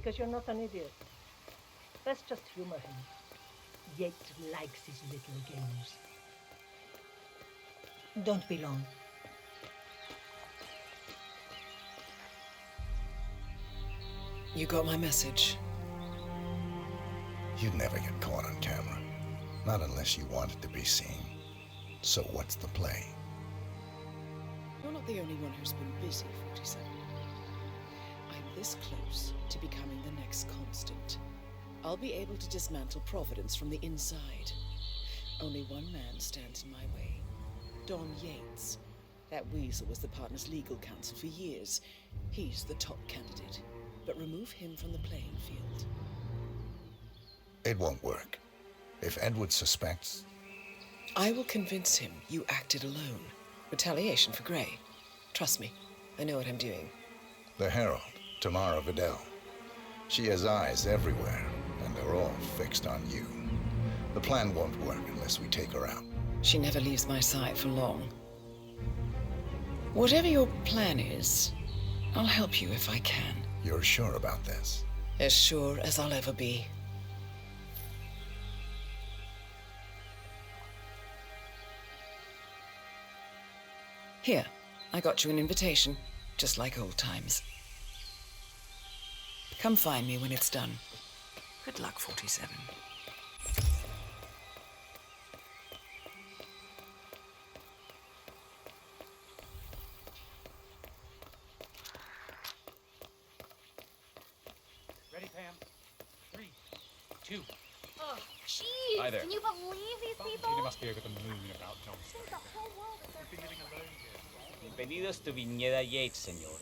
because you're not an idiot. Let's just humor him. Yates likes his little games. Don't be long. You got my message. You'd never get caught on camera. Not unless you wanted to be seen. So what's the play? You're not the only one who's been busy, 47. I'm this close to becoming the next constant. I'll be able to dismantle Providence from the inside. Only one man stands in my way. Don Yates. That weasel was the partner's legal counsel for years. He's the top candidate. But remove him from the playing field. It won't work. If Edward suspects... I will convince him you acted alone. Retaliation for Gray. Trust me, I know what I'm doing. The Herald, Tamara Vidal. She has eyes everywhere, and they're all fixed on you. The plan won't work unless we take her out. She never leaves my side for long. Whatever your plan is, I'll help you if I can. You're sure about this? As sure as I'll ever be. Here, I got you an invitation, just like old times. Come find me when it's done. Good luck, 47. Ready, Pam? 3, 2. Oh, jeez! Hi there. Can you believe these people? Argentina must be over the moon about John's I think the whole world is We've been living alone here. Bienvenidos to Viñeda Yates, señor.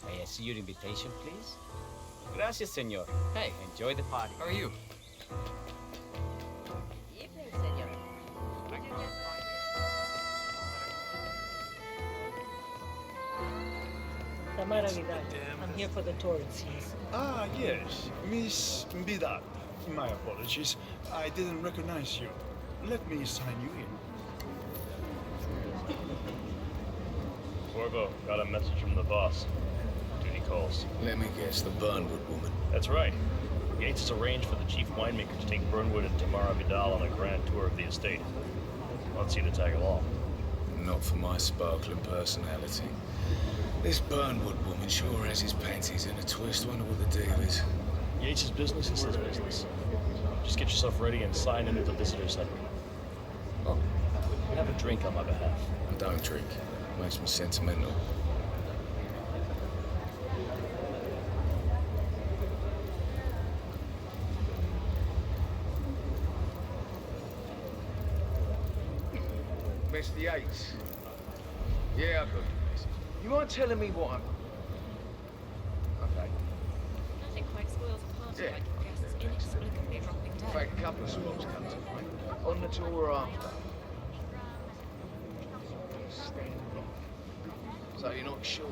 May I see your invitation, please? Gracias, señor. Hey, enjoy the party. How are you? evening, senor. Tamara Vidal. I'm here for the tourists. Ah, yes, Miss Vidal. My apologies. I didn't recognize you. Let me sign you in. Corvo, got a message from the boss. Duty calls. Let me guess, the Burnwood woman. That's right. Yates has arranged for the chief winemaker to take Burnwood and Tamara Vidal on a grand tour of the estate. Wants you to tag along. Not for my sparkling personality. This Burnwood woman sure has his panties in a twist. Wonder what the deal is. Yates' business is his business. Just get yourself ready and sign into the visitor center. Oh, have a drink on my behalf. I don't drink. Makes me sentimental. Mr. Yates. Yeah, I got your message. You mind telling me what I'm... Okay. Nothing quite spoils a party Yeah. like guests inexplicably dropping In dead. fact, a couple of spots come to mind. On the tour or after. So you're not sure?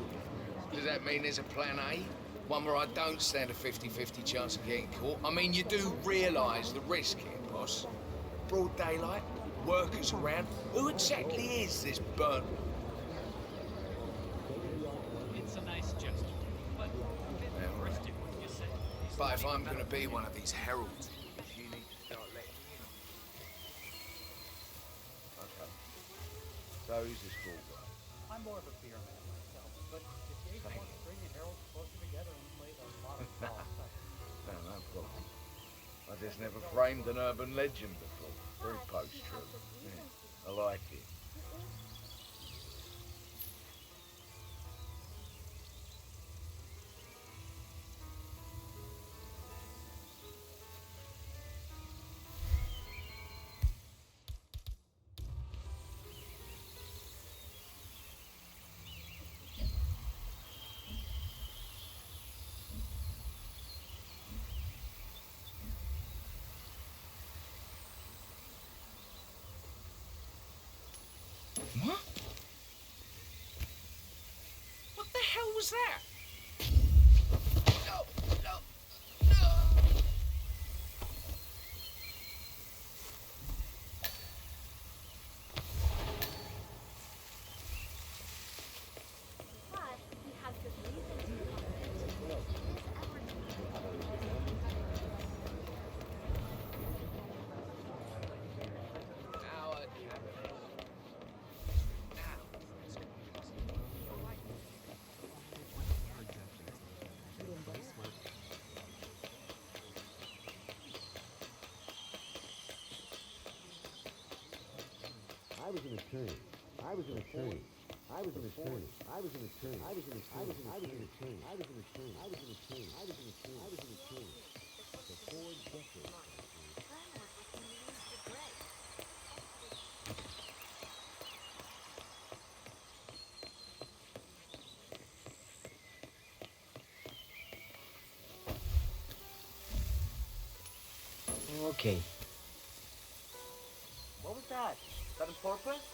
Does that mean there's a plan A? One where I don't stand a 50-50 chance of getting caught? I mean, you do realise the risk here, boss. Broad daylight, workers around. Who exactly is this burnt? It's a nice gesture, but a bit risky, wouldn't you say? But if I'm gonna be one of these heralds, you need to start letting me in. Okay. So who's this ball guy? I'm more of a beer man myself, but if Yates wants to bring the heralds closer together and play the modern ball, No problem. I just never framed an urban legend before. Very post-true. Yeah, I like it. What? What the hell was that? No, no, no! But he has good reason to cover it. Okay. What was that? Is that on purpose?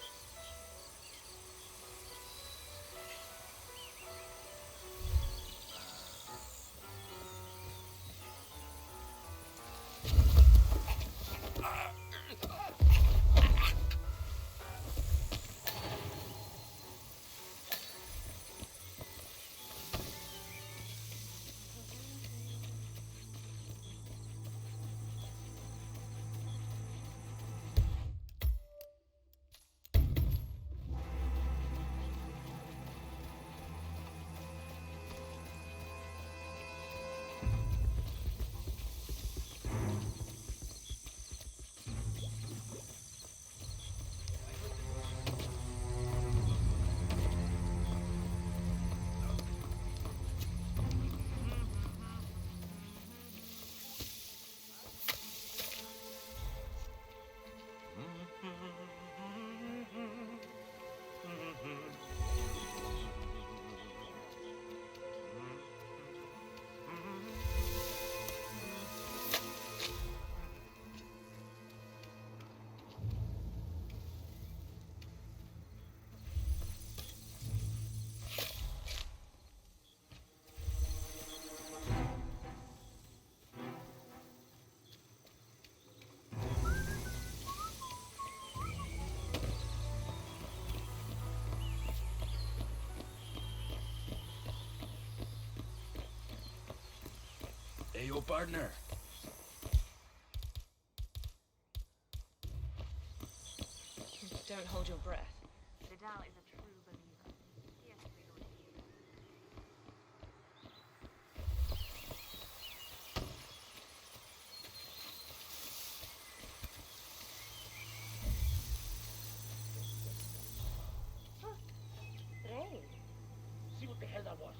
Hey, your partner. Don't hold your breath. Vidal is a true believer. He has real fear. Strange. See what the hell that was.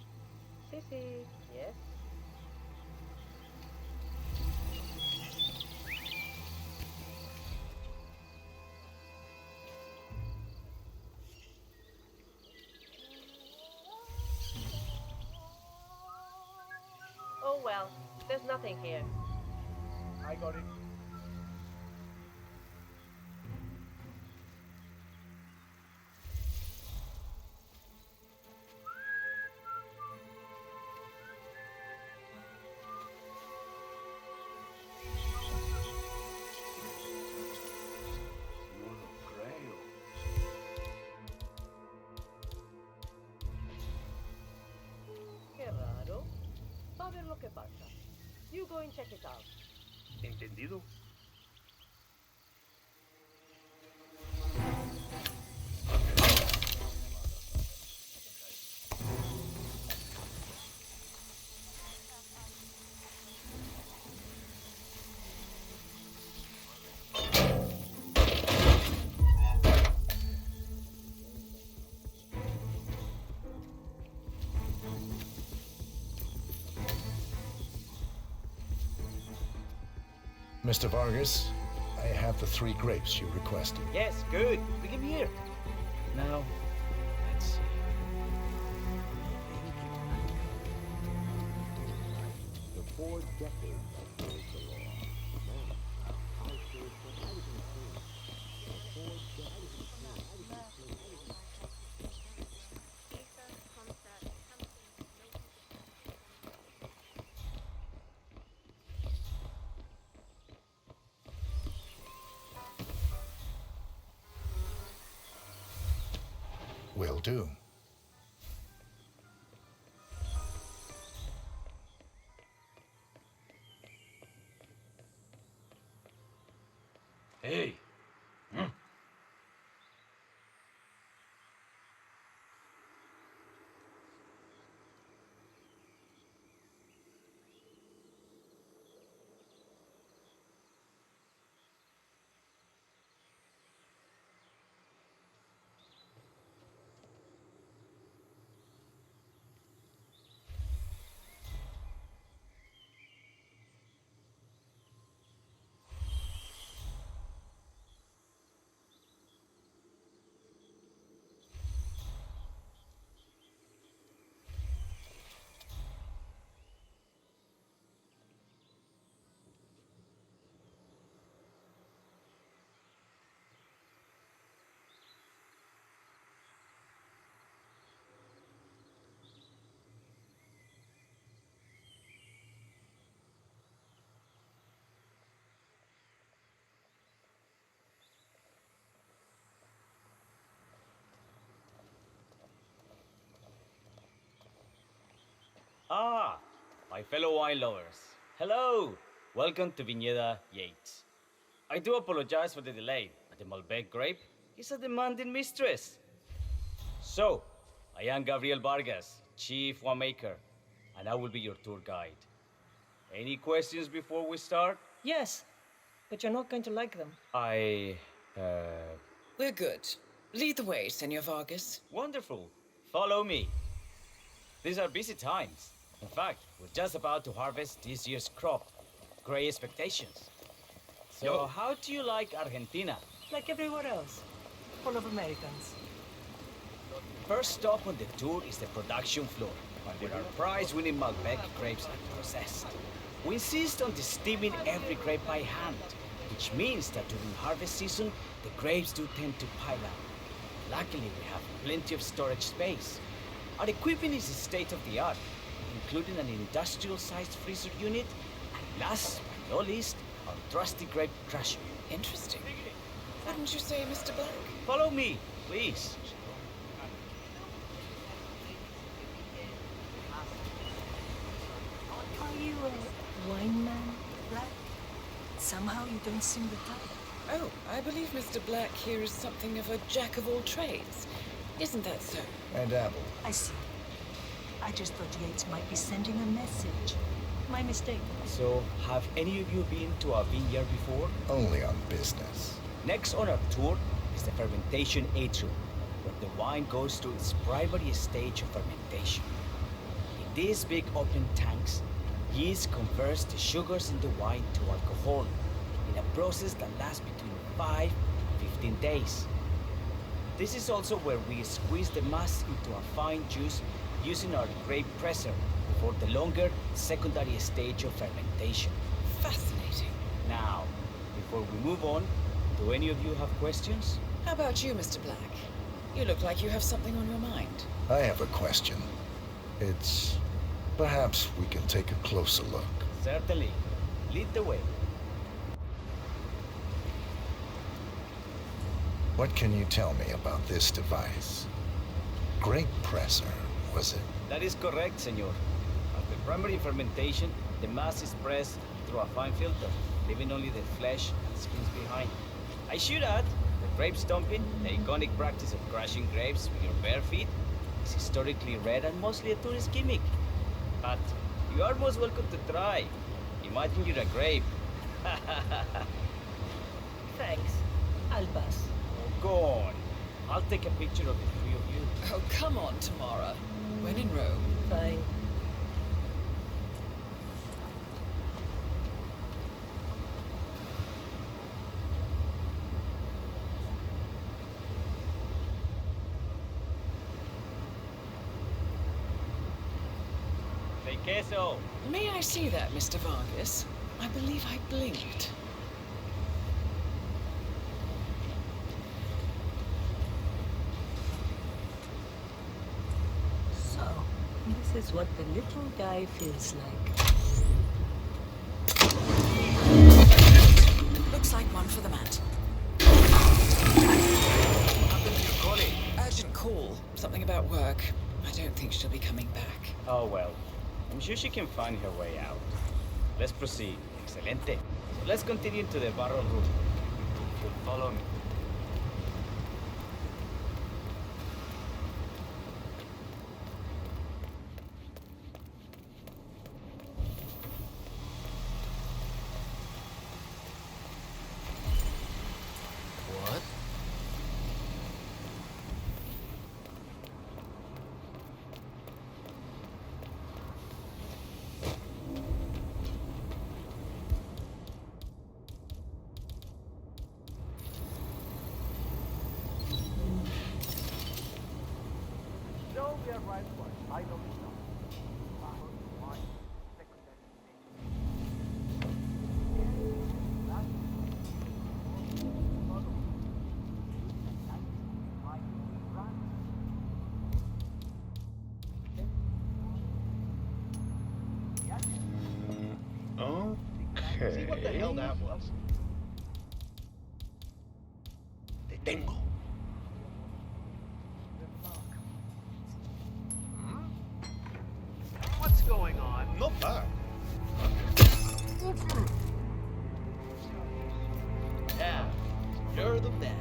Sissy, yes? Oh well, there's nothing here. I got it. No lo creo. Qué raro. Va a ver lo que pasa. You go and check it out. ¿Entendido? Mr. Vargas, I have the 3 grapes you requested. Yes, good. Bring him here. Now, let's see. Will do. Hey. Ah, my fellow wine lovers. Hello! Welcome to Viñeda Yates. I do apologize for the delay, but the Malbec grape is a demanding mistress. So, I am Gabriel Vargas, Chief Winemaker, and I will be your tour guide. Any questions before we start? Yes, but you're not going to like them. We're good. Lead the way, Senor Vargas. Wonderful. Follow me. These are busy times. In fact, we're just about to harvest this year's crop. Great expectations. So, how do you like Argentina? Like everywhere else. Full of Americans. First stop on the tour is the production floor, where our prize-winning Malbec grapes are processed. We insist on steaming every grape by hand, which means that during harvest season, the grapes do tend to pile up. Luckily, we have plenty of storage space. Our equipment is state-of-the-art, including an industrial-sized freezer unit, and last but not least, our trusty grape crusher. Interesting. Wouldn't you say, Mr. Black? Follow me, please. Are you a wine man, Black? Somehow you don't seem the type. Oh, I believe Mr. Black here is something of a jack of all trades. Isn't that so? And Apple. I see. I just thought Yates might be sending a message. My mistake. So, have any of you been to a vineyard before? Only on business. Next on our tour is the fermentation atrium, where the wine goes through its primary stage of fermentation. In these big open tanks, yeast converts the sugars in the wine to alcohol in a process that lasts between 5 and 15 days. This is also where we squeeze the mass into a fine juice using our grape presser for the longer secondary stage of fermentation. Fascinating. Now, before we move on, do any of you have questions? How about you, Mr. Black? You look like you have something on your mind. I have a question. It's... perhaps we can take a closer look. Certainly. Lead the way. What can you tell me about this device? Grape presser, was it? That is correct, senor. After primary fermentation, the mass is pressed through a fine filter, leaving only the flesh and skins behind. I should add, the grape stomping, the iconic practice of crushing grapes with your bare feet, is historically rare and mostly a tourist gimmick. But you are most welcome to try. Imagine you're a grape. Thanks. I'll pass. Oh, go on. I'll take a picture of the three of you. Oh, come on, Tamara. When in Rome. Fine. Say queso. May I see that, Mr. Vargas? I believe I blinked. So, this is what the little guy feels like. Looks like one for the mat. Urgent call. Something about work. I don't think she'll be coming back. Oh well. I'm sure she can find her way out. Let's proceed. Excelente. So let's continue to the barrel room. If you'll follow me. What? So we are right for it. I know it's not. Barrel, wine, secondary stage. Last Okay. See what the hell that was. Te tengo. What's going Not bad. Yeah, you're the best.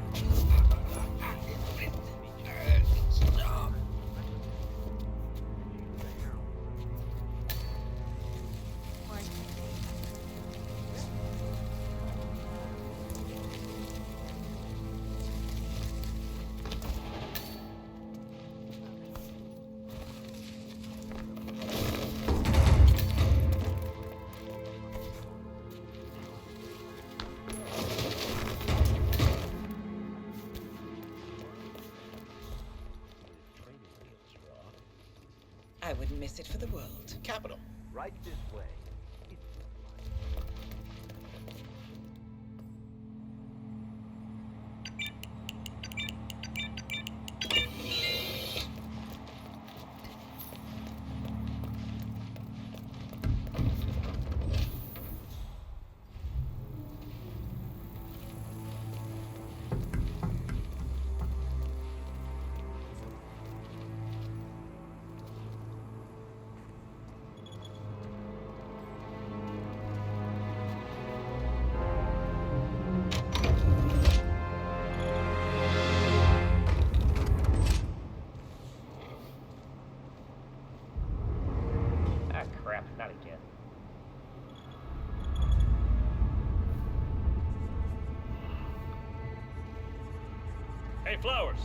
I wouldn't miss it for the world. Capital. Right this way. Ah, crap, not again. Hey, Flowers,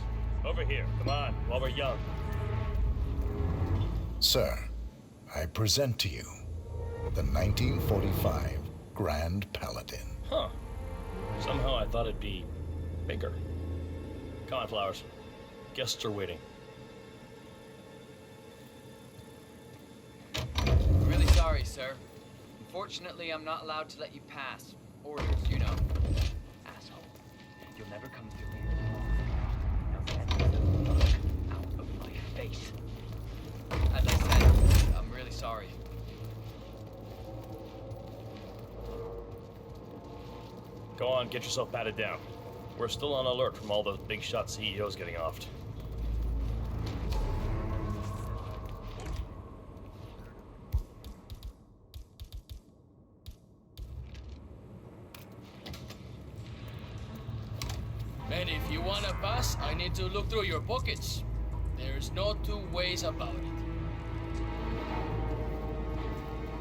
over here. Come on, while we're young. Sir, I present to you the 1945 Grand Paladin. Huh. Somehow I thought it'd be bigger. Come on, Flowers. Guests are waiting. Really sorry, sir. Unfortunately, I'm not allowed to let you pass. Orders, you know. Asshole. You'll never come through here. Now get the fuck out of my face. As I said, I'm really sorry. Go on, get yourself patted down. We're still on alert from all those big shot CEOs getting offed. Man, if you want to pass, I need to look through your pockets. There's no two ways about it.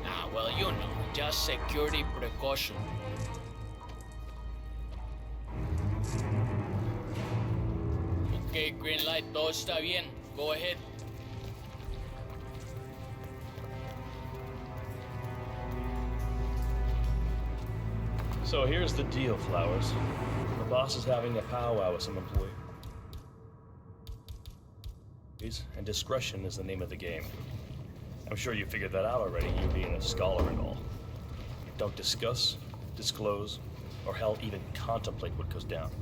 Ah, well, you know, just security precaution. Okay, green light, todo está bien. Go ahead. So here's the deal, Flowers. The boss is having a powwow with some employees, and discretion is the name of the game. I'm sure you figured that out already, you being a scholar and all. Don't discuss, disclose, or hell even contemplate what goes down.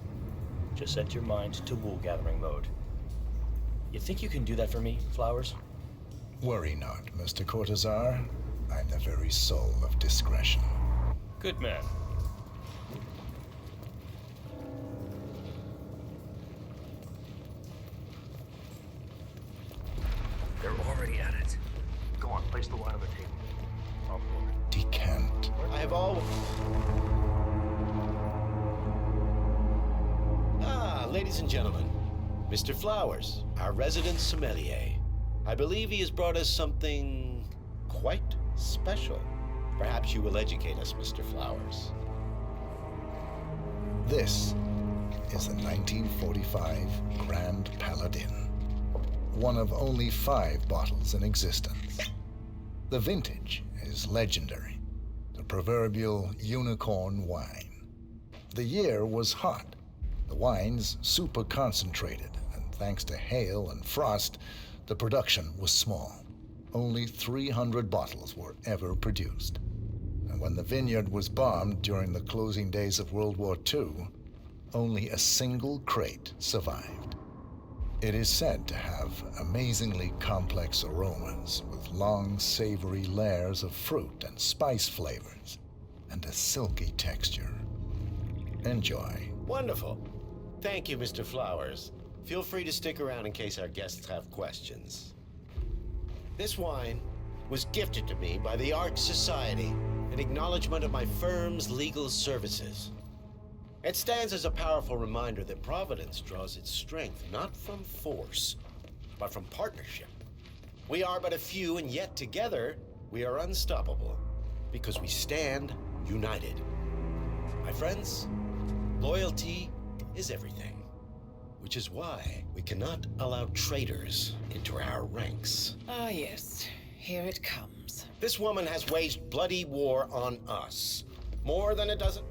Just set your mind to wool-gathering mode. You think you can do that for me, Flowers? Worry not, Mr. Cortazar. I'm the very soul of discretion. Good man. They're already at it. Go on, place the wine on the table. I'll pour it. Decant. I have all... ladies and gentlemen, Mr. Flowers, our resident sommelier. I believe he has brought us something quite special. Perhaps you will educate us, Mr. Flowers. This is the 1945 Grand Paladin, one of only 5 bottles in existence. The vintage is legendary, the proverbial unicorn wine. The year was hot, the wine's super concentrated, and thanks to hail and frost, the production was small. Only 300 bottles were ever produced. And when the vineyard was bombed during the closing days of World War II, only a single crate survived. It is said to have amazingly complex aromas with long, savory layers of fruit and spice flavors, and a silky texture. Enjoy. Wonderful. Thank you, Mr. Flowers. Feel free to stick around in case our guests have questions. This wine was gifted to me by the Arch Society in acknowledgement of my firm's legal services. It stands as a powerful reminder that Providence draws its strength not from force, but from partnership. We are but a few, and yet together we are unstoppable because we stand united. My friends, loyalty is everything, which is why we cannot allow traitors into our ranks. Ah, yes. Here it comes. This woman has waged bloody war on us. More than a dozen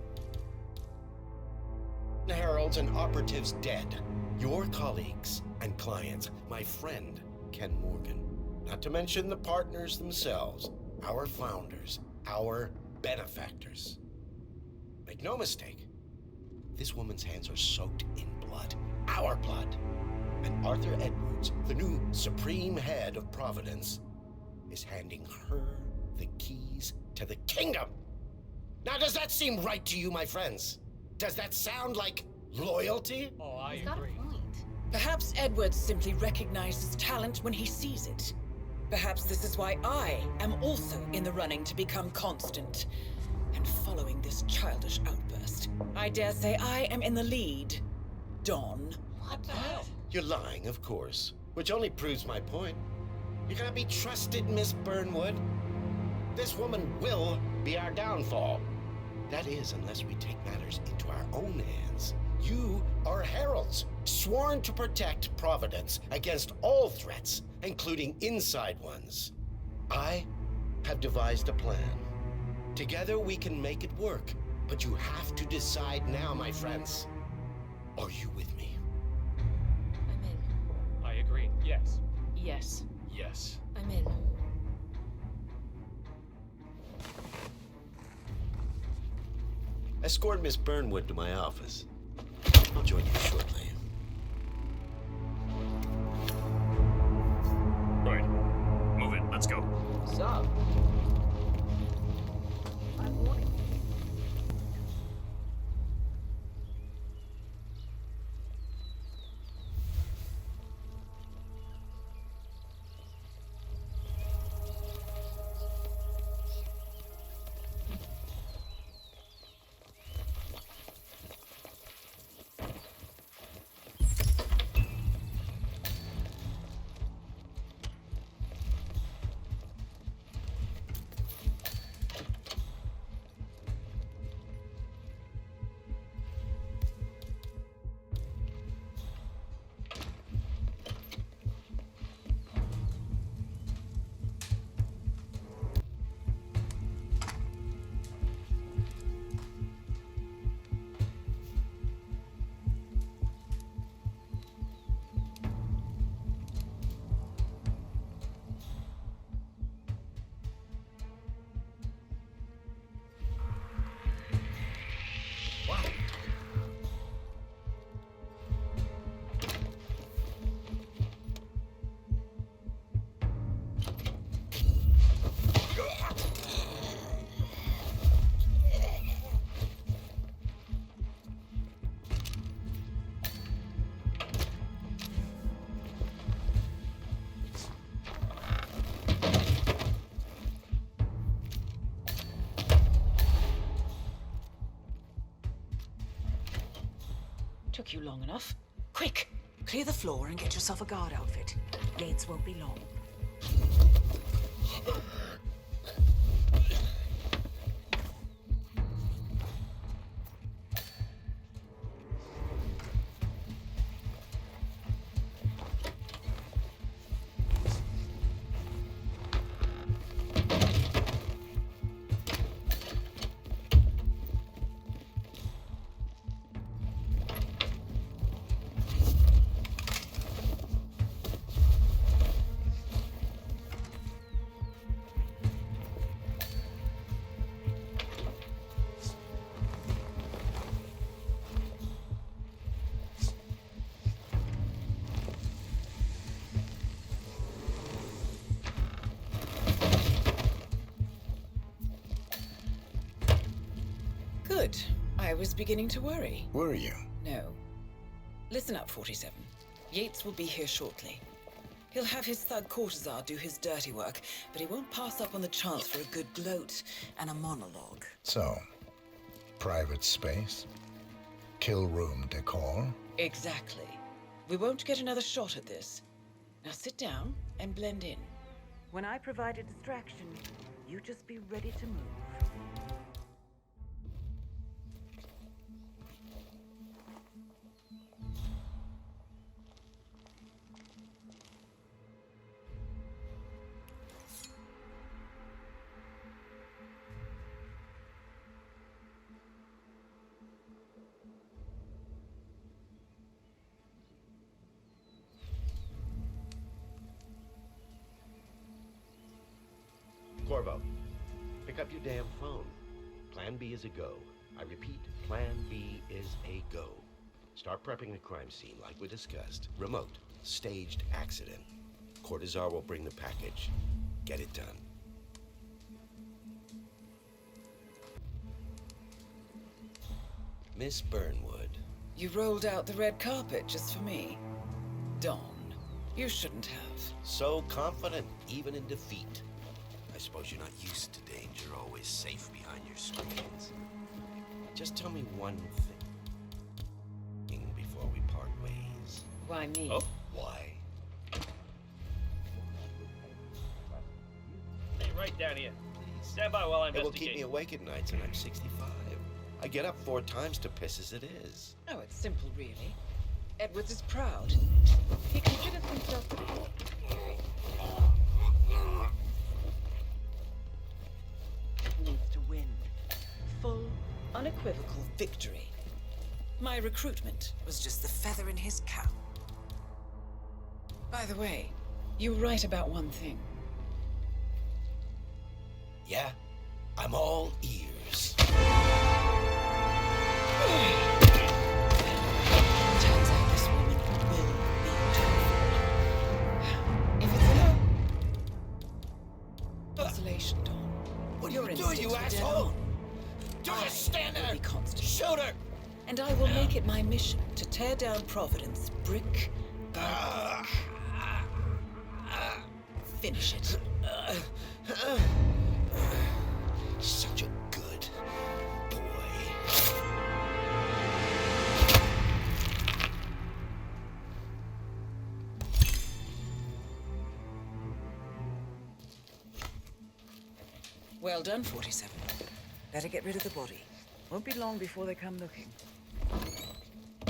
heralds and operatives dead. Your colleagues and clients, my friend, Ken Morgan. Not to mention the partners themselves, our founders, our benefactors. Make no mistake, this woman's hands are soaked in blood, our blood. And Arthur Edwards, the new supreme head of Providence, is handing her the keys to the kingdom. Now, does that seem right to you, my friends? Does that sound like loyalty? Oh, I He's got a agree. point. Perhaps Edwards simply recognizes talent when he sees it. Perhaps this is why I am also in the running to become constant. And following this childish outburst, I dare say I am in the lead. Don. What the hell? You're lying, of course, which only proves my point. You cannot be trusted, Miss Burnwood. This woman will be our downfall. That is, unless we take matters into our own hands. You are heralds, sworn to protect Providence against all threats, including inside ones. I have devised a plan. Together we can make it work, but you have to decide now, my friends. Are you with me? I'm in. I agree. Yes. Yes. Yes. I'm in. Escort Miss Burnwood to my office. I'll join you shortly. Right. Move it. Let's go. Sup? I'm warning you. Took you long enough. Quick! Clear the floor and get yourself a guard outfit. Yates won't be long. Good. I was beginning to worry. Were you? No. Listen up, 47. Yates will be here shortly. He'll have his thug courtesan do his dirty work, but he won't pass up on the chance for a good gloat and a monologue. So, private space? Kill room decor? Exactly. We won't get another shot at this. Now sit down and blend in. When I provide a distraction, you just be ready to move. Corvo, pick up your damn phone. Plan B is a go. I repeat, Plan B is a go. Start prepping the crime scene like we discussed. Remote, staged accident. Cortazar will bring the package. Get it done. Miss Burnwood. You rolled out the red carpet just for me. Don, you shouldn't have. So confident, even in defeat. I suppose you're not used to danger, always safe behind your screens. Just tell me one thing before we part ways. Why me? Oh? Why? Hey, right down here. Stand by while I It will investigate. keep me awake at nights, and I'm 65. I get up 4 times to piss as it is. Oh, it's simple, really. Edwards is proud. He considers himself needs to win. Full, unequivocal victory. My recruitment was just the feather in his cap. By the way, you were right about one thing. Yeah, I'm all ears. Turns out this woman will be Telford. If it's enough. Consolation, Dawn. What are Your you doing, you instincts were dead asshole? on. Just stand will there! be constant. Shoot her! And I will make it my mission to tear down Providence brick by brick. Finish it. Such a good boy. Well done, 47. Better get rid of the body. Won't be long before they come looking.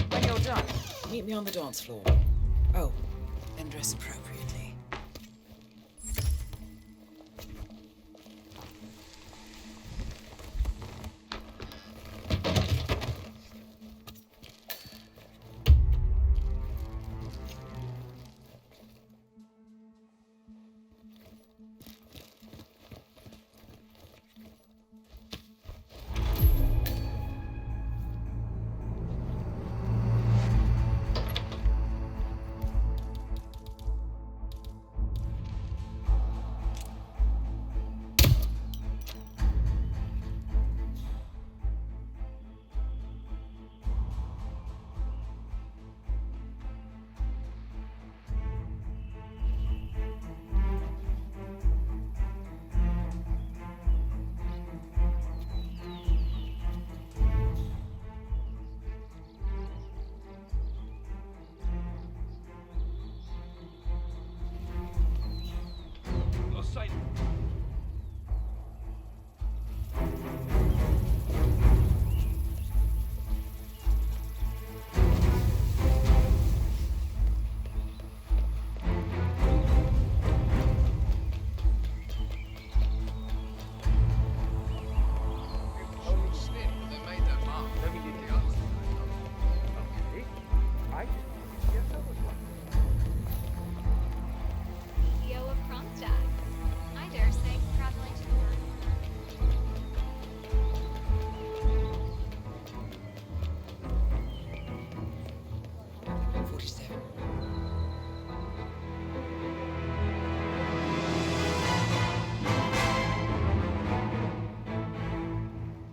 When you're done, meet me on the dance floor. Oh, and dress appropriately.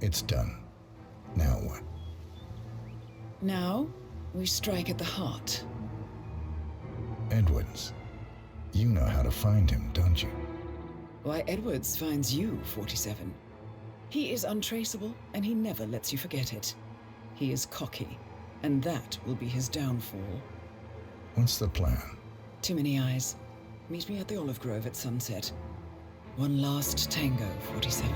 It's done. Now what? Now, we strike at the heart. Edwards. You know how to find him, don't you? Why, Edwards finds you, 47. He is untraceable, and he never lets you forget it. He is cocky, and that will be his downfall. What's the plan? Too many eyes. Meet me at the Olive Grove at sunset. One last tango, 47.